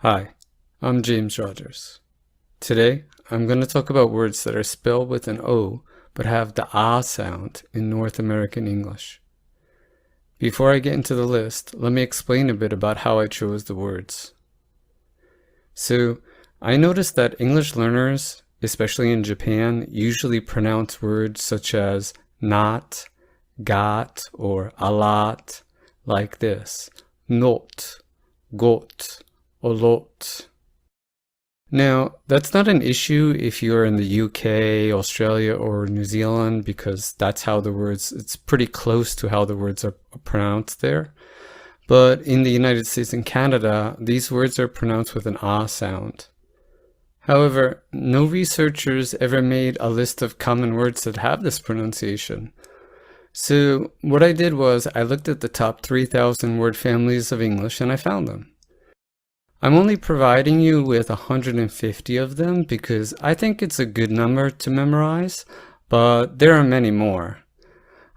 Hi, I'm James Rogers. Today, I'm going to talk about words that are spelled with an O but have the ah sound in North American English. Before I get into the list, let me explain a bit about how I chose the words. So, I noticed that English learners, especially in Japan, usually pronounce words such as not, got, or a lot like this: not, got, a lot. Now, that's not an issue if you're in the UK, Australia, or New Zealand, because that's how it's pretty close to how the words are pronounced there. But in the United States and Canada, these words are pronounced with an ah sound. However, no researchers ever made a list of common words that have this pronunciation. So what I did was I looked at the top 3,000 word families of English and I found them. I'm only providing you with 150 of them because I think it's a good number to memorize, but there are many more.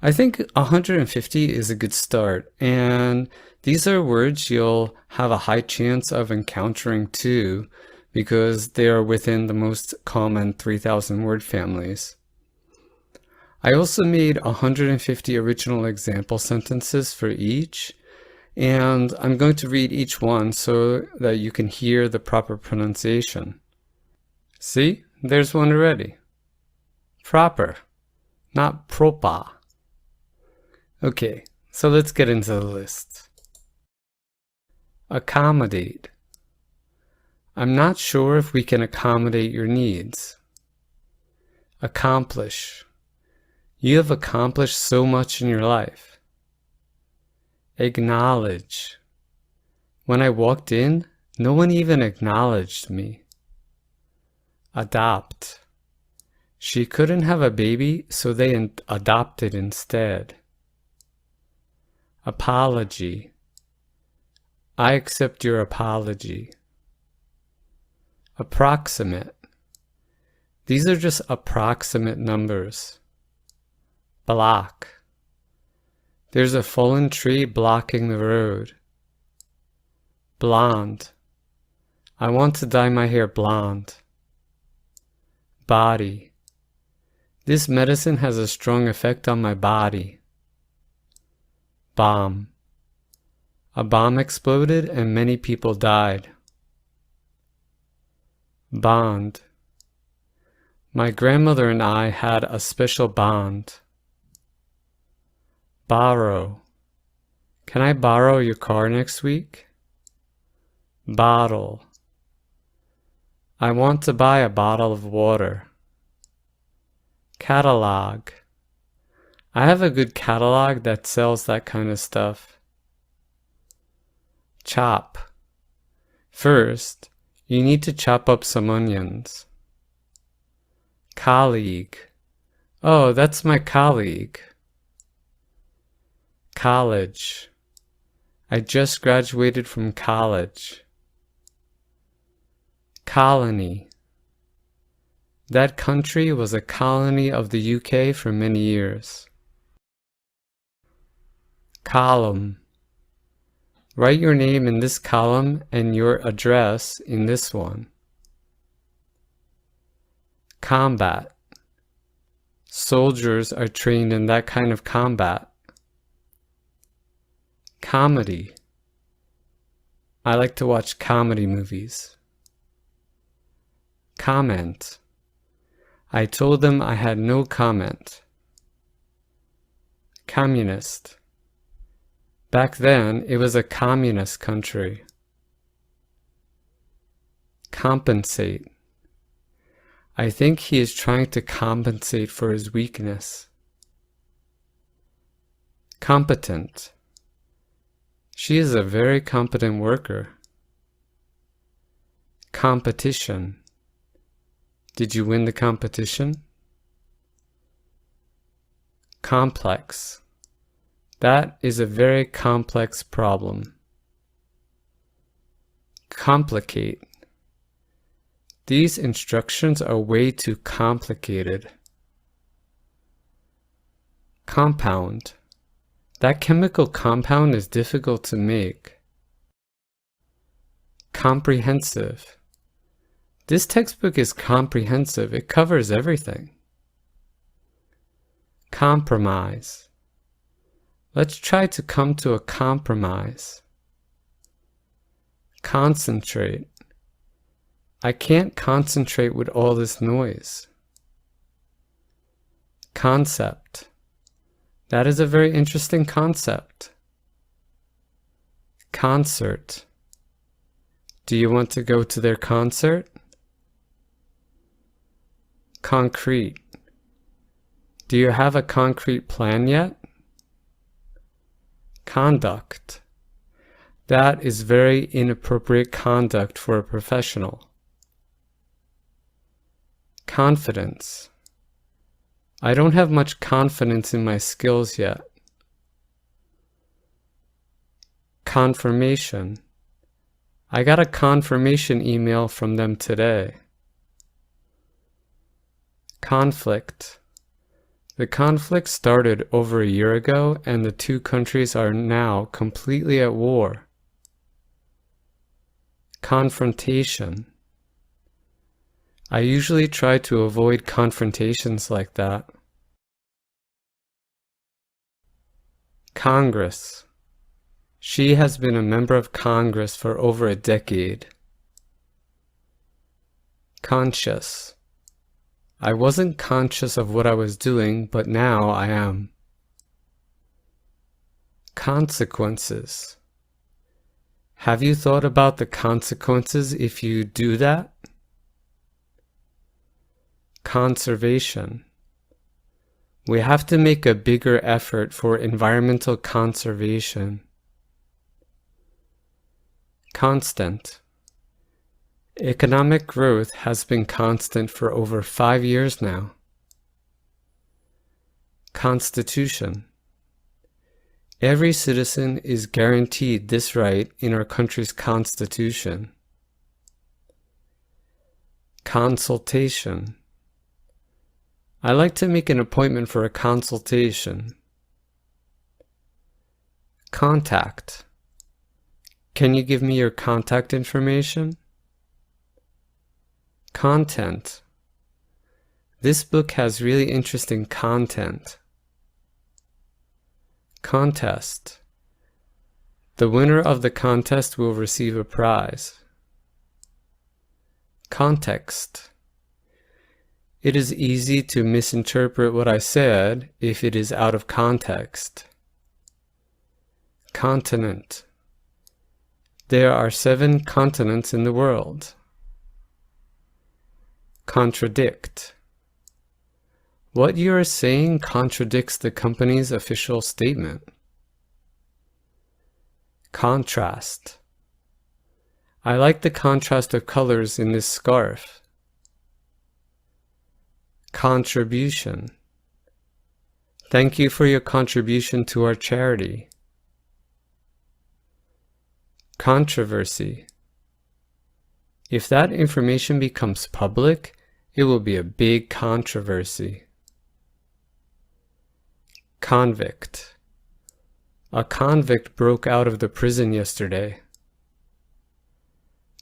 I think 150 is a good start, and these are words you'll have a high chance of encountering too, because they are within the most common 3,000 word families. I also made 150 original example sentences for each, and I'm going to read each one so that you can hear the proper pronunciation. See, there's one already. Proper, not proper. Okay, so let's get into the list. Accommodate. I'm not sure if we can accommodate your needs. Accomplish. You have accomplished so much in your life. Acknowledge. When I walked in, no one even acknowledged me. Adopt. She couldn't have a baby, so they adopted instead. Apology. I accept your apology. Approximate. These are just approximate numbers. Block. There's a fallen tree blocking the road. Blonde. I want to dye my hair blonde. Body. This medicine has a strong effect on my body. Bomb. A bomb exploded and many people died. Bond. My grandmother and I had a special bond. Borrow. Can I borrow your car next week? Bottle. I want to buy a bottle of water. Catalog. I have a good catalog that sells that kind of stuff. Chop. First, you need to chop up some onions. Colleague. Oh, that's my colleague. College. I just graduated from college. Colony. That country was a colony of the UK for many years. Column. Write your name in this column and your address in this one. Combat. Soldiers are trained in that kind of combat. Comedy. I like to watch comedy movies. Comment. I told them I had no comment. Communist. Back then, it was a communist country. Compensate. I think he is trying to compensate for his weakness. Competent. She is a very competent worker. Competition. Did you win the competition? Complex. That is a very complex problem. Complicate. These instructions are way too complicated. Compound. That chemical compound is difficult to make. Comprehensive. This textbook is comprehensive. It covers everything. Compromise. Let's try to come to a compromise. Concentrate. I can't concentrate with all this noise. Concept. That is a very interesting concept. Concert. Do you want to go to their concert? Concrete. Do you have a concrete plan yet? Conduct. That is very inappropriate conduct for a professional. Confidence. I don't have much confidence in my skills yet. Confirmation. I got a confirmation email from them today. Conflict. The conflict started over a year ago, and the two countries are now completely at war. Confrontation. I usually try to avoid confrontations like that. Congress. She has been a member of Congress for over a decade. Conscious. I wasn't conscious of what I was doing, but now I am. Consequences. Have you thought about the consequences if you do that? Conservation. We have to make a bigger effort for environmental conservation. Constant. Economic growth has been constant for over 5 years now. Constitution. Every citizen is guaranteed this right in our country's constitution. Consultation. I like to make an appointment for a consultation. Contact. Can you give me your contact information? Content. This book has really interesting content. Contest. The winner of the contest will receive a prize. Context. It is easy to misinterpret what I said if it is out of context. Continent. There are 7 continents in the world. Contradict. What you are saying contradicts the company's official statement. Contrast. I like the contrast of colors in this scarf. Contribution. Thank you for your contribution to our charity. Controversy. If that information becomes public, it will be a big controversy. Convict. A convict broke out of the prison yesterday.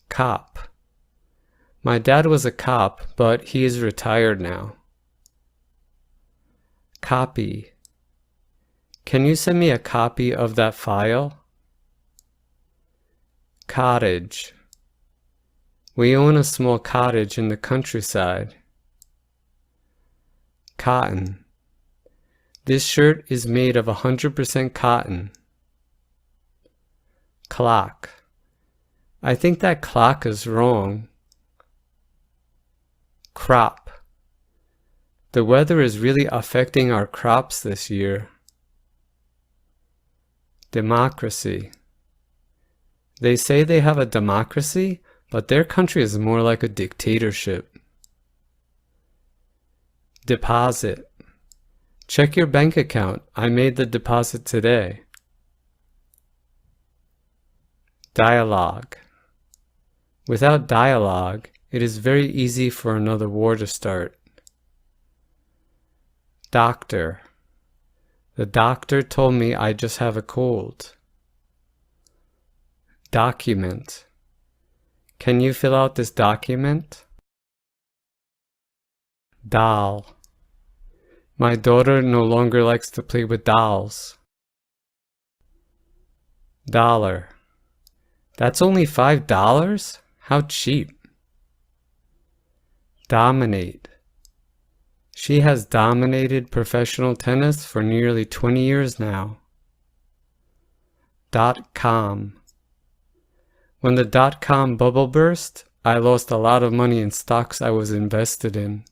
Cop. My dad was a cop, but he is retired now. Copy. Can you send me a copy of that file? Cottage. We own a small cottage in the countryside. Cotton. This shirt is made of 100% cotton. Clock. I think that clock is wrong. Crop. The weather is really affecting our crops this year. Democracy. They say they have a democracy, but their country is more like a dictatorship. Deposit. Check your bank account. I made the deposit today. Dialogue. Without dialogue, it is very easy for another war to start. Doctor. The doctor told me I just have a cold. Document. Can you fill out this document? Doll. My daughter no longer likes to play with dolls. Dollar. That's only $5? How cheap. Dominate. She has dominated professional tennis for nearly 20 years now. .com. When the .com bubble burst, I lost a lot of money in stocks I was invested in.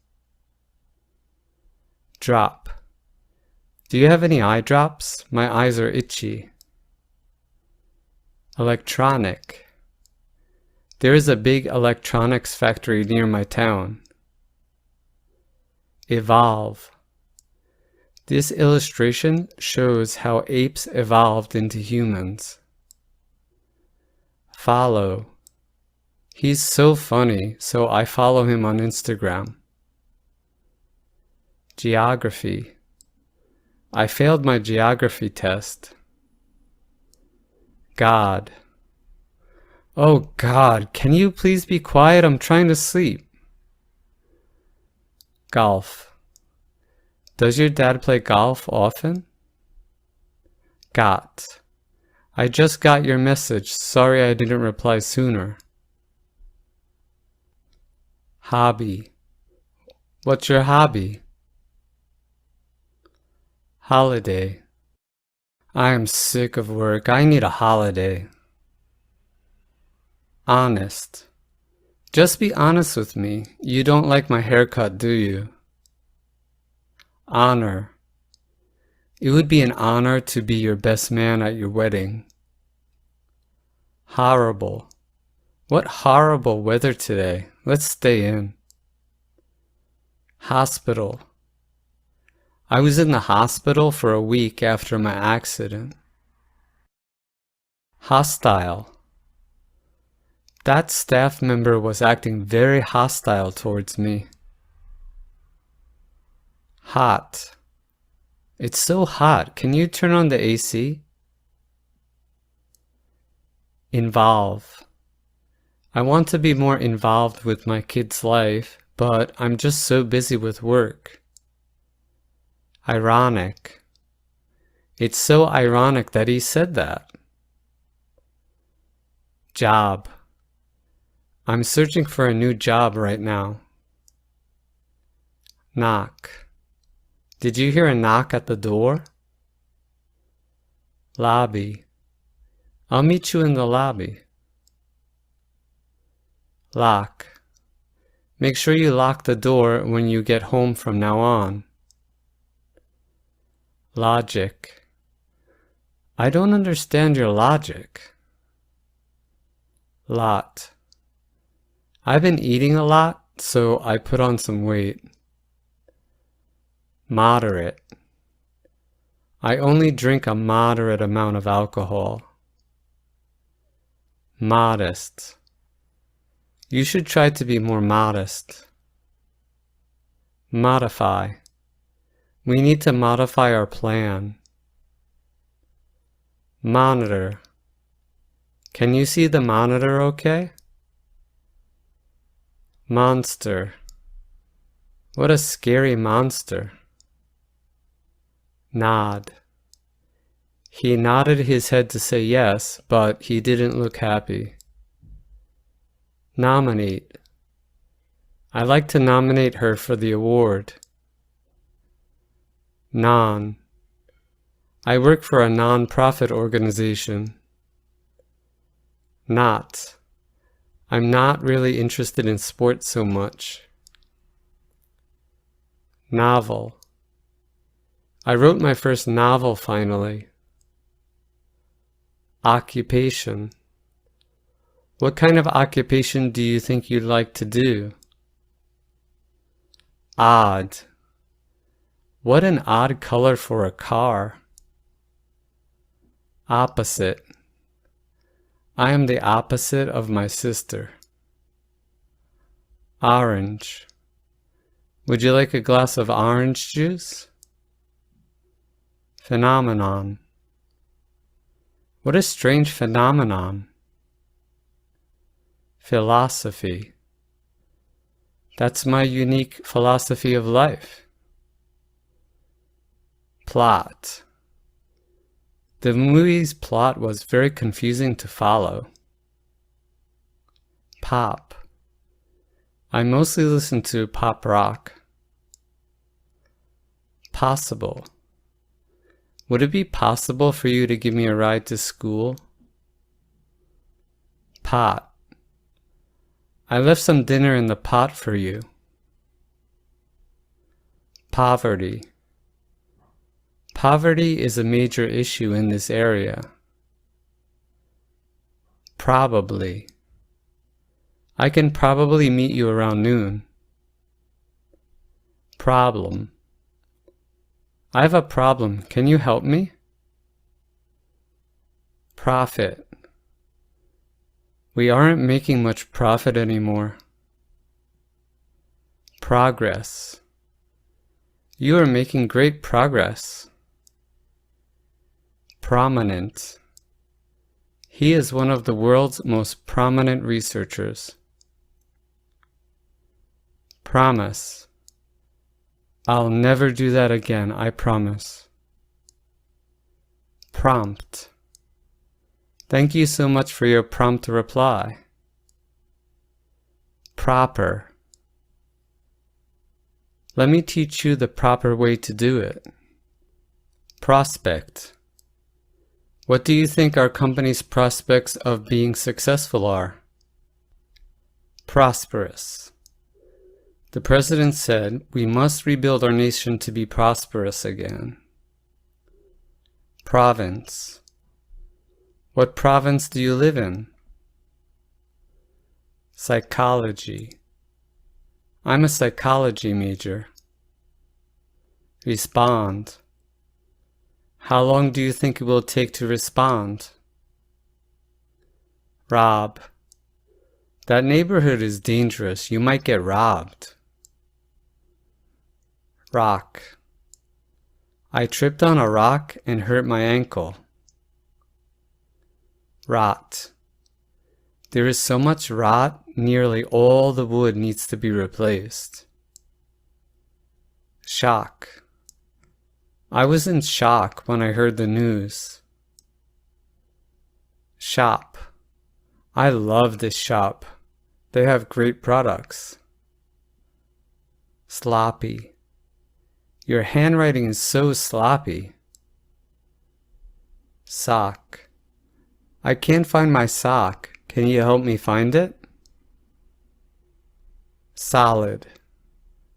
Drop. Do you have any eye drops? My eyes are itchy. Electronic. There is a big electronics factory near my town. Evolve. This illustration shows how apes evolved into humans. Follow. He's so funny, so I follow him on Instagram. Geography. I failed my geography test. God. Oh God, can you please be quiet? I'm trying to sleep. Golf. Does your dad play golf often? Got. I just got your message. Sorry I didn't reply sooner. Hobby. What's your hobby? Holiday. I am sick of work. I need a holiday. Honest. Just be honest with me. You don't like my haircut, do you? Honor. It would be an honor to be your best man at your wedding. Horrible. What horrible weather today. Let's stay in. Hospital. I was in the hospital for a week after my accident. Hostile. That staff member was acting very hostile towards me. Hot. It's so hot. Can you turn on the AC? Involve. I want to be more involved with my kid's life, but I'm just so busy with work. Ironic. It's so ironic that he said that. Job. I'm searching for a new job right now. Knock. Did you hear a knock at the door? Lobby. I'll meet you in the lobby. Lock. Make sure you lock the door when you get home from now on. Logic. I don't understand your logic. Lot. I've been eating a lot, so I put on some weight. Moderate. I only drink a moderate amount of alcohol. Modest. You should try to be more modest. Modify. We need to modify our plan. Monitor. Can you see the monitor okay? Monster. What a scary monster. Nod. He nodded his head to say yes, but he didn't look happy. Nominate. I like to nominate her for the award. Non. I work for a non-profit organization. Not. I'm not really interested in sports so much. Novel. I wrote my first novel finally. Occupation. What kind of occupation do you think you'd like to do? Odd. What an odd color for a car. Opposite. I am the opposite of my sister. Orange. Would you like a glass of orange juice? Phenomenon. What a strange phenomenon. Philosophy. That's my unique philosophy of life. Plot. The movie's plot was very confusing to follow. Pop. I mostly listen to pop rock. Possible. Would it be possible for you to give me a ride to school? Pot. I left some dinner in the pot for you. Poverty. Poverty is a major issue in this area. Probably. I can probably meet you around noon. Problem. I have a problem. Can you help me? Profit. We aren't making much profit anymore. Progress. You are making great progress. Prominent. He is one of the world's most prominent researchers. Promise. I'll never do that again, I promise. Prompt. Thank you so much for your prompt reply. Proper. Let me teach you the proper way to do it. Prospect. What do you think our company's prospects of being successful are? Prosperous. The president said we must rebuild our nation to be prosperous again. Province. What province do you live in? Psychology. I'm a psychology major. Respond. How long do you think it will take to respond? Rob. That neighborhood is dangerous. You might get robbed. Rock. I tripped on a rock and hurt my ankle. Rot. There is so much rot, nearly all the wood needs to be replaced. Shock. I was in shock when I heard the news. Shop. I love this shop. They have great products. Sloppy. Your handwriting is so sloppy. Sock. I can't find my sock. Can you help me find it? Solid.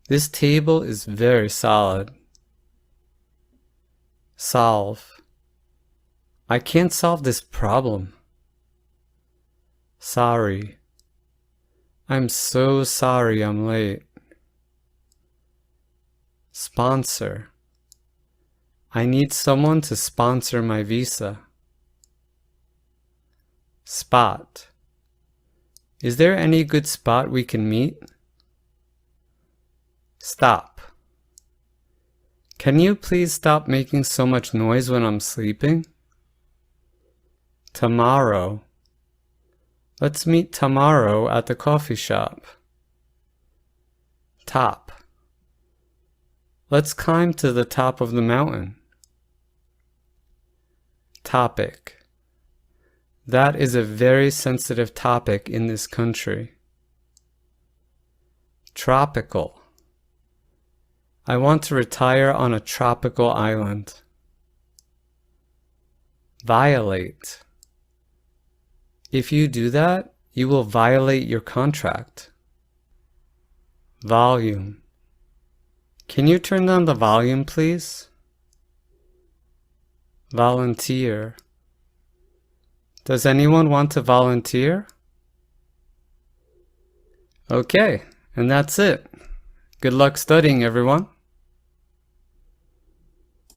This table is very solid. Solve. I can't solve this problem. Sorry. I'm so sorry I'm late. Sponsor. I need someone to sponsor my visa. Spot. Is there any good spot we can meet? Stop. Can you please stop making so much noise when I'm sleeping? Tomorrow. Let's meet tomorrow at the coffee shop. Top. Let's climb to the top of the mountain. Topic. That is a very sensitive topic in this country. Tropical. I want to retire on a tropical island. Violate. If you do that, you will violate your contract. Volume. Can you turn down the volume, please? Volunteer. Does anyone want to volunteer? Okay, and that's it. Good luck studying, everyone.